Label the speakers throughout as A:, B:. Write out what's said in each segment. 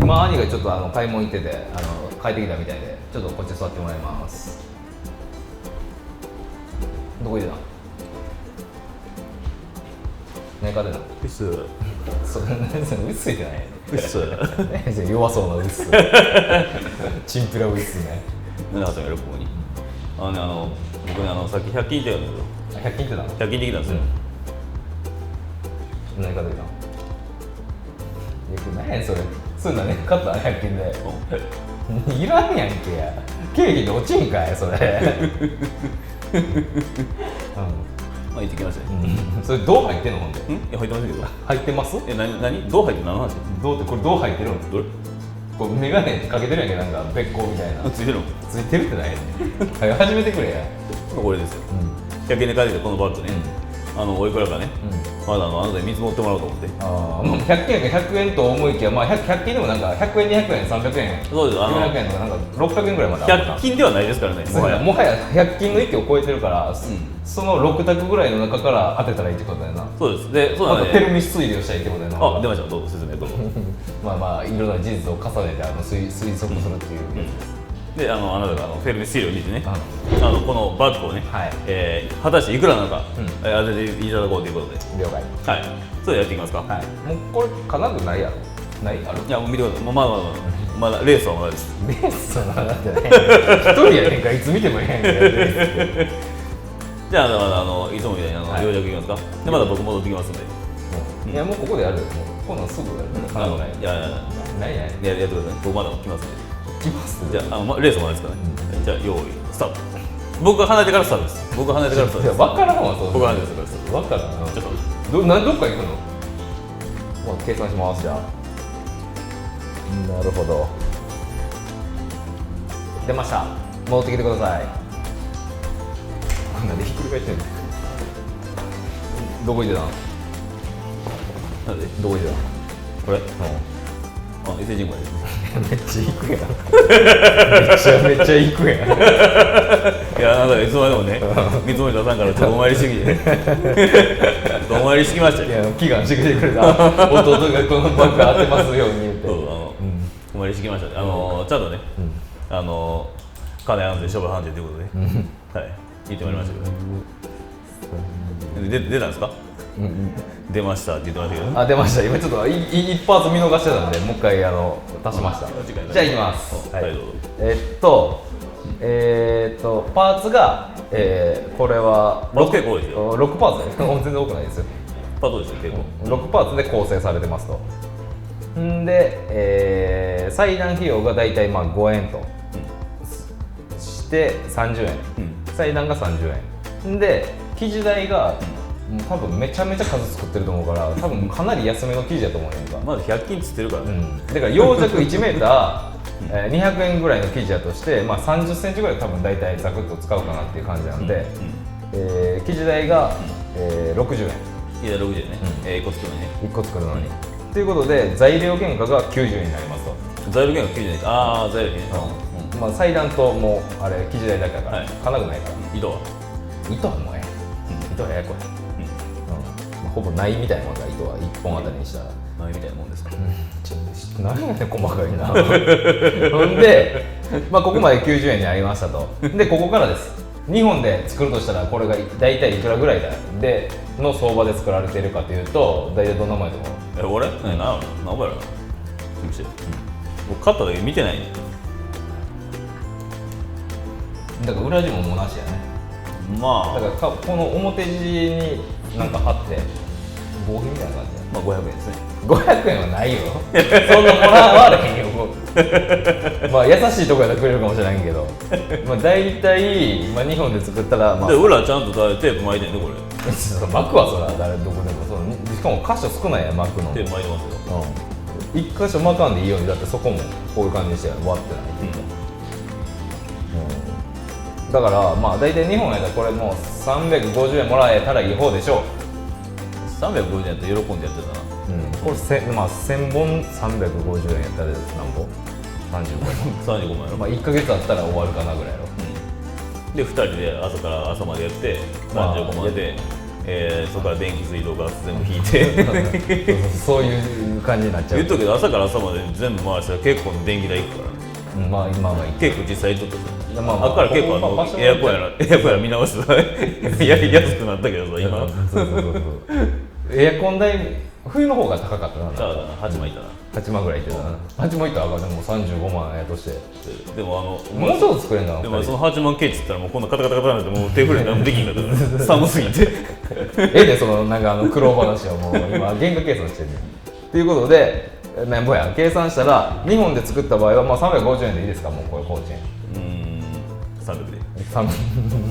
A: 今兄がちょっと買い物行ってて帰ってきたみたいでちょっとこっち座ってもらいます。どこ行ってた？何買ってた？
B: うっす
A: それ薄いってないや
B: うっす
A: 弱そうな薄チンピラ薄ね。
B: なんで始めるここに僕ねさっき100均行ってたんだけど
A: 100均ってたの？
B: 100均できたんですよ、
A: 何買ってきたの？何やねんそれ。それ何買った100均で。いらんやんけや。ケーキで落ちんかいそれ。
B: まあ行ってきましたね。
A: それどう入ってんのほんで？
B: いや入ってませんけど。
A: 入ってます？
B: 何どう入って何の話？
A: どうってこれどう入ってるの？
B: どれ？
A: こうメガネかけてるやんけなんか別光みたいな。
B: ついてるの？
A: ついてるってないねん。はい始めてくれや。
B: これですよ。100均で買ってきたこのバッグね。おいくらかね。まだあなたに見積もってもらおうと思って。
A: 100円が100円と思いきや、まあ100均でもなんか100円、200円、300円、
B: そうです。
A: 400円とかなんか600円ぐらいまである
B: 100均ではないですからね。
A: もはや100均の域を超えてるから、その6択ぐらいの中から当てたらいいってことだよな。
B: そうです。で、そうなんで。
A: テルミ推理をしたいってことだよな。
B: あ、出ました。どうぞ説明どうぞ。
A: まあいろんな事実を重ねて推測するっていうやつです。
B: で、あなたがフェルミシールを見てね、このバッグをね、果たしていくらなのか当てていただこうということで。
A: 了解。
B: はい。それでやっていきますか。
A: はい。もうこれかなくないやろ。ないある。
B: いやもう見てください。まだレースはまだです。
A: レースはまだってね。一人やねんからいつ見てもいいやんけ。
B: じゃあいつもみたいに要約いきますか。でまだ僕戻ってきますんで。
A: いやもうここでやるよ。こんなんすぐやる。
B: いや
A: ないや
B: ってください。僕まだ来ますんで。
A: 来ます。
B: じゃあレースもですからね。じゃあ用意スタート。僕が離れてからスタートです。僕が離れてからスタートです。
A: 分からんわそう。
B: 僕が離れてからスタート。
A: 分からん。
B: ちょっと
A: どっか行くの？計算しますじゃあ。なるほど。出ました。戻ってきてください。なんでひっくり返ってんの？どこ行ってたの？
B: なんで
A: どこ行ってたの？
B: これ？伊勢神宮です。
A: めっちゃ行くやん。めちゃ行くやん。
B: いやなんかいつまでもね、見積もり出さんからちょっとお参りしてきて、お参りしてきましたよ。
A: いや祈願してくれてくれた。弟がこのバッグ当てますように言って。
B: お参りしてきましたね。ちゃんとね、金安全処分判定ということで、はい言ってまいりましたけど。出たんですか？出ましたって言ってましたけど。
A: 出ました。今ちょっと一発見逃してたんでもう一回足しました。じゃあ行きます。
B: はいどう
A: ぞ。パーツがこれは
B: 6結構ですよ。
A: 6パーツで全然多くないですよ。
B: パーツですよ結構。
A: 6パーツで構成されてますと。んで裁断費用がだいたい5円として30円。裁断が30円で生地代が多分めちゃめちゃ数作ってると思うから多分かなり安めの生地だと思うねんか。
B: まず100均つってるからね。
A: だから洋尺1メーター200円ぐらいの生地だとして、30センチぐらい多分大体ザクッと使うかなっていう感じなんで、生地代が60円。
B: いや60円ね。1個作るのにね。
A: 1個作るのに。ということで材料原価が90円になりますと。
B: 材料原価90円。材料費ね。
A: 裁断ともうあれ生地代だけだから金具ないから。
B: 糸は
A: もう糸はややこい。ほぼないみたいなもんだ。糸は1本あたりにしたら
B: ないみたいなもんですか。
A: 何やねん細かいな。ほんで、ここまで90円になりましたと。でここからです。日本で作るとしたらこれが大体いくらぐらいでの相場で作られているかというと大体どんなもんやと思う？
B: 俺？何ぼやろな。僕買った時見てないね。
A: だから裏地ももなしやね。だからこの表地になんか貼って合皮みたいな感じや。
B: 500円ですね。
A: 500円はないよ。そんなもらわれへんよ。優しいとこやったらくれるかもしれないけど、大体日本で作ったら
B: で裏ちゃんとテープ巻いてんねこれ。
A: 巻くわそら誰どこでも。しかも箇所少ないやん巻くの。
B: テープ巻いてますよ。
A: 一箇所巻かんでいいようにだってそこもこういう感じにして割ってないっていうか。だから大体日本やったらこれもう350円もらえたらいい方でしょう。
B: 350円やったら喜んでやってたな。
A: これ1000本350円やったら何本？35万。
B: 35万やろ。
A: 1ヶ月あったら終わるかなぐらいやろ。
B: で2人で朝から朝までやって35万でそこから電気水道ガス全部引いて
A: そういう感じになっちゃう。
B: 言っとくけど朝から朝まで全部回したら結構電気代いくからね。
A: まあ今は
B: 結構実際言っとった
A: まあまあ
B: あっから結構エアコンやら見直してやりやすくなったけどさ今
A: エアコン代冬の方が高かったな。
B: だから8万いったな。
A: 8万ぐらいいってたな。8万いったらあかんでも35万やとして
B: でも
A: もうちょっと作れんかな。
B: でもその8万ケーチって言ったらもうこんなカタカタカタなんてもう手震え何もできんかった寒すぎて
A: でそのなんか苦労話をもう今原価計算してるということでなんぼや計算したら日本で作った場合はまあ350円でいいですか。もうこれ工賃
B: 300で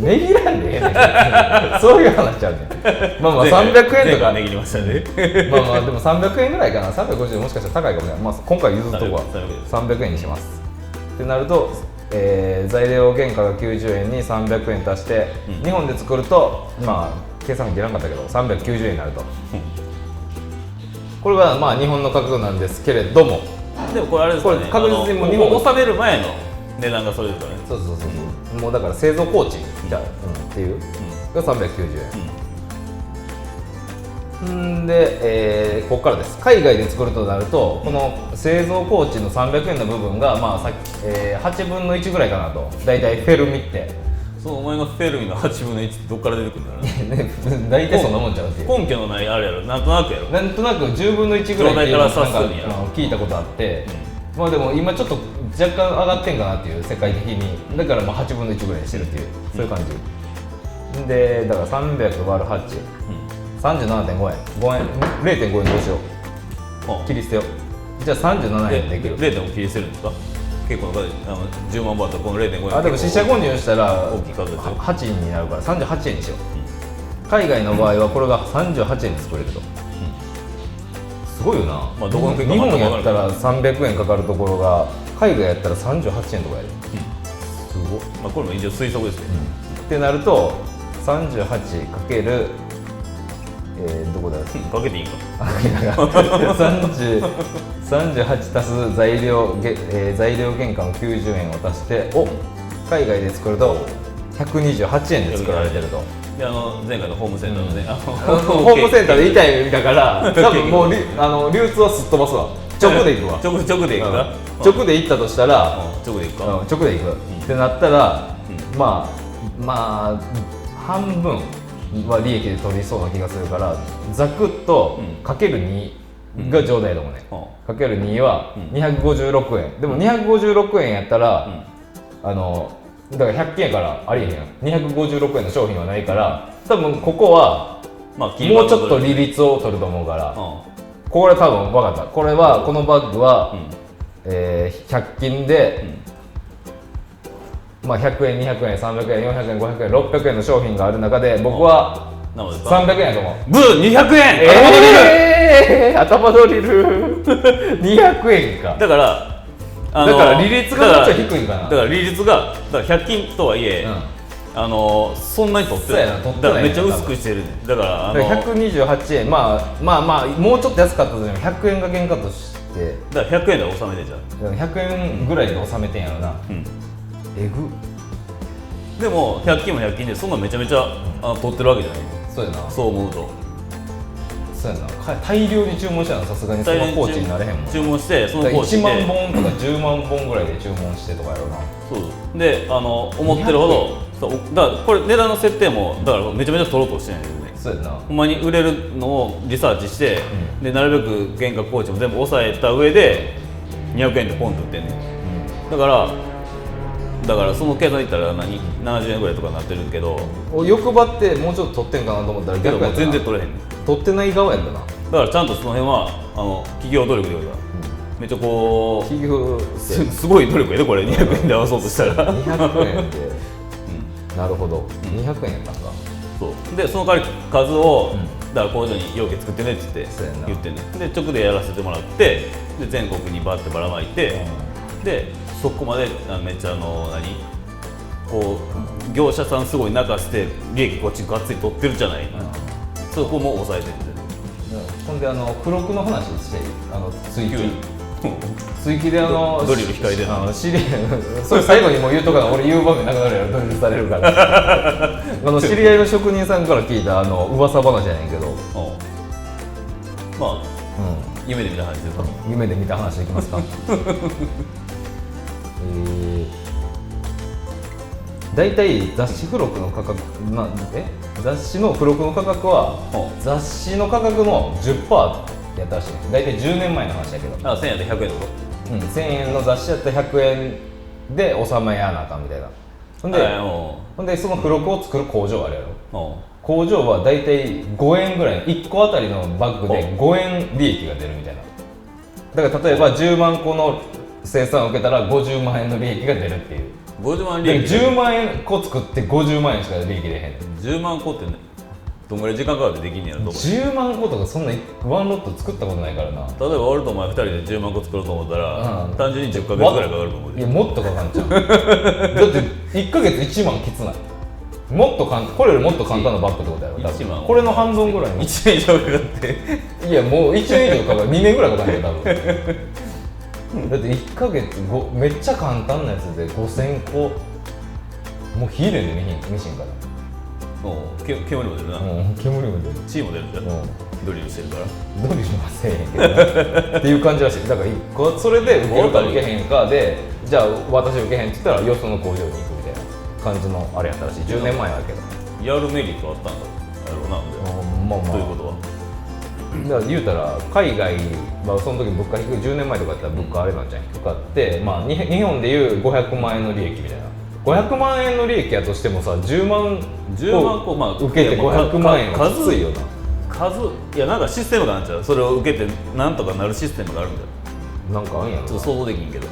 A: 値切らんでええねんそういう話ちゃうねん。まあまあ300円とか
B: 値切りましたね
A: まあまあでも300円ぐらいかな。350円もしかしたら高いかもしれない。まあ今回譲るとこは300円にしますってなると、材料原価が90円に300円足して、日本で作るとまあ計算機いらんかったけど390円になると、これはまあ日本の価格なんですけれども、
B: でもこれあれですかね、
A: これ確実にもう
B: 日本納める前の値段がそれですからね。
A: そう、もうだから製造工賃じゃっていうが390円、で、ここからです。海外で作るとなるとこの製造工賃の300円の部分がまあ8分の1ぐらいかなと。だいたいフェルミって
B: そうお前のフェルミの8分の1ってどっから出てくるんだろうね
A: 大体そんなもんちゃうっていう
B: 根拠のないあれやろ、なんとなくやろ、
A: なんとなく10分の1ぐらいっていうのを
B: 状態から察するんやろ
A: 聞いたことあって、まあでも今ちょっと若干上がってんかなっていう世界的に。だからまあ8分の1ぐらいにしてるっていう、そういう感じで、だから300割る8、37.5円、5円 0.5 円どうしよう、切り捨てよう。じゃあ37円できる。
B: 0.5切り捨てるんですか。結構10万バートこの 0.5 円
A: あでも四捨五入したら
B: 大きい数ですよ。
A: 8になるから38円にしよう、海外の場合はこれが38円で作れると、すごいよな、
B: まあどこの
A: 日本やったら300円かかるところが海外やったら38円とかやる、すごっ、
B: まあこれも一応推測ですけど、
A: ってなると38かけるどこだ
B: かけていいんか
A: 38足す材料原価の90円を足して海外で作ると128円で作られてると。
B: で前回のホームセンターのね、
A: ホームセンターで痛いだから多分もう流通はすっ飛ばすわ。直で行くわ。
B: 直で行くか、
A: 直で行ったとしたら
B: 直で行くか、
A: 直で行くってなったらまあ半分は利益で取りそうな気がするから、ざくっとかける2が上代だもんね、かける2は256円、でも256円やったら、だから100均やからありえへんやん、256円の商品はないから多分ここはもうちょっと利率を取ると思うから、これ多分分かった。これはこのバッグは100均でまあ100円、200円、300円、400円、500円、600円の商品がある中で僕は300円やと思う。
B: ブー200円、
A: 頭ドリル200円か。
B: だから
A: 利率がもうちょい低いんかな。
B: だから利率がだから100均とはいえ、そんなに取ってない。だからめっちゃ薄くしてる。だから
A: 128円、まあもうちょっと安かったとしても100円が原価として、
B: だから100円で収めてじゃん。
A: 100円ぐらいで収めてんやろな。えぐ。
B: でも100均も100均でそんなめちゃめちゃ取ってるわけじゃない。
A: そうやな。
B: そう思うと。
A: そうやな。大量に注文したらさすがにそのコーチになれへんもん。
B: 注文してそのコーチで
A: 1万本とか10万本ぐらいで注文してとかやろうな。
B: そうで思ってるほど、だからこれ値段の設定もだからめちゃめちゃ取ろうとしてないんですね。
A: そうやな。
B: ほんまに売れるのをリサーチして、でなるべく原価工賃も全部抑えた上で200円でポンと売ってんねん、だからその計算で言ったら70円ぐらいとかなってるけど、
A: 欲張ってもうちょっと取ってんかなと思ったら逆やったな。
B: 全然取れへんねん。
A: 取ってない側やったな。
B: だからちゃんとその辺は企業努力で言うから、めっちゃこう
A: 企業
B: すごい努力やでこれ200円で合わそうとしたら
A: 200円でなるほど、200円やったんか。
B: そうでその代わり数を、だから工場に容器作ってねって言ってんねん。で直でやらせてもらって、で全国にバッてばらまいて、でそこまでめっちゃこう業者さんすごい泣かせて利益こっちがっつり取ってるじゃない、そこも抑えてるんで。
A: ほんで付録の話して追求追記で
B: ドリル控えてるの
A: 知り合いそれ最後にもう言うとかな俺言う場面なくなるやろドリルされるから知り合いの職人さんから聞いた噂話やねんけど
B: まあ、夢で見た話ですか
A: 夢で見た話できますかだいたい雑誌付録の価格雑誌の付録の価格は雑誌の価格の 10% やったらしいねだいたい10年前の話だけど
B: 1000円で100円ってこ
A: 1000円の雑誌やったら100円で収めやなあかんみたいなほんでその付録を作る工場あるやろ工場はだいたい5円ぐらい1個あたりのバッグで5円利益が出るみたいなだから例えば10万個の生産を受けたら50万円の利益が出るっていう
B: 50万利益
A: 10万円個作って50万円しか利益出へんねん
B: 10万個ってねどんぐらい時間かかってできんねやろ
A: 10万個とかそんなワンロット作ったことないからな
B: 例えば俺とお前2人で10万個作ろうと思ったら、単純に10ヶ月ぐらいかかると思う
A: いやもっとかかんちゃうだって1ヶ月1万きつないもっとこれよりもっと簡単なバッグってことやろ
B: 1万
A: これの半分ぐらいの
B: 1年以上かかって
A: いやもう1年以上かかる2年ぐらいかかるよ多分だって1ヶ月めっちゃ簡単なやつで5000個もう火入れんでミシンから
B: 煙も出るな
A: 煙も出る
B: 血も出るじゃんドリルしてるから
A: ドリルはせえへんけどっていう感じらしいだから1個それで受けるか受けへんかでじゃあ私受けへんって言ったらよその工場に行くみたいな感じのあれやったらしい10年前やけど
B: やるメリットあったんだやろうな
A: まあ
B: ということは
A: だから言うたら海外はその時物価低い10年前とかやったら物価あれなんじゃん低かって、まあ、日本でいう500万円の利益みたいな500万円の利益やとしてもさ10万個、まあ、受けて500万円はきついよな
B: いやなんかシステムがあるんちゃうそれを受けてなんとかなるシステムがあるんだよ
A: なんかあんやろ
B: ちょっと想像できんけど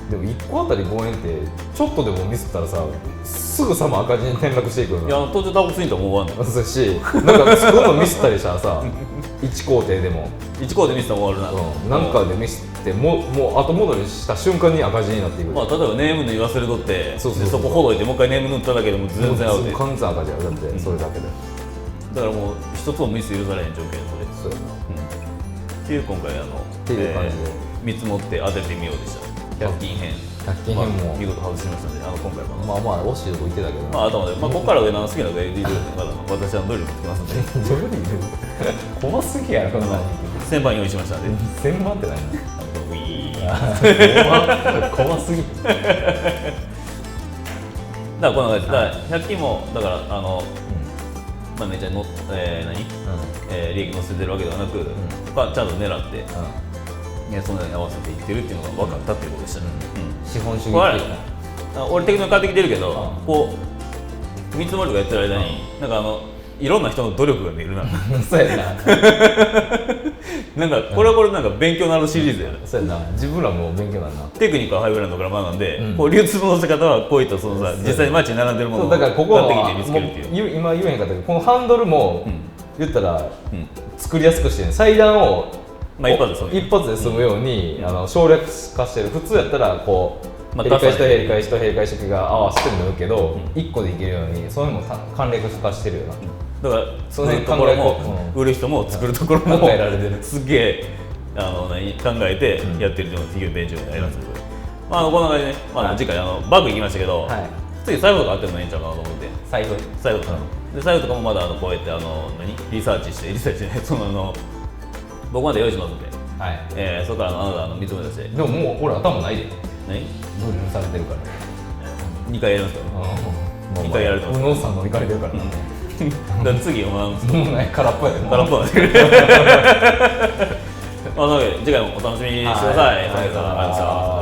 A: でも1個あたり5円ってちょっとでもミスったらさすぐさま赤字に転落していくよない
B: や途中タバコ吸いんと思わんの
A: そうしなんか作るのミスったりしたらさ1工程でも
B: 1工程ミスったら終わるな、
A: なんかでミスってもう後戻りした瞬間に赤字になっていく、
B: まあ、例えばネーム塗り忘れとって
A: そ
B: こほどいてもう一回ネーム塗っただけでも全然アウトで
A: 完全赤字やだってそれだけで、
B: だからもう一つもミス許されへん条件
A: そうやな、
B: っていう今回
A: っていう感じで、
B: 見積もって当ててみようでした100均編
A: 100均編も、
B: 見事外しましたね今回も
A: まあ惜しいとこ行ってたけど、
B: あとまで、ここから上好きな上でいる方私はドリル持ってきますんで
A: ドリル怖すぎやろこんなに
B: 1000番用意しましたんで
A: 1000万って何
B: ウィー
A: 怖すぎ
B: だからこんな感じで100均もだからまあめっちゃ利益乗せてるわけではなく、ちゃんと狙ってそのように合わせていってるっていうのが分かったっていうことでしたね、
A: 資本主義
B: 俺適当に買ってきてるけど、こう見積もりとかやってる間になんかいろんな人の努力が見えるな
A: そうやな
B: なんかこれはこれなんか勉強になるシリーズやな
A: そうやな自分らも勉強になるな
B: テクニックはハイブランドから学んで、こう流通の乗せ方はこういったそのさ実際に街に並んでるものを買ってきて見つけるっていう
A: 今言えへんかったけどこのハンドルも言ったら作りやすくして裁断を一発で済むように省略化してる普通やったらこうへり返しとへり返しとへり返し式が合わせてるけど1個でいけるようにそういうのも簡略化してるよな
B: だからそのところも売る人も作るところもすげえ考えてやってるっていうのが企業勉強になりますけど、こんな感じでね、次回バッグ行きましたけど、次財布とかあってもいいんちゃうかなと思って財布とかで財布とかもまだこうやってリサーチしてその僕まで用意しますんで、そこからあなた見つめ出して
A: でももう俺頭ないで
B: 何
A: ドリルされてるから
B: 2回やりますから2回やると
A: 右脳さん乗り換えてるから
B: だから次お前
A: もう空っぽやで
B: 空っぽなんで次回もお楽しみにしてください。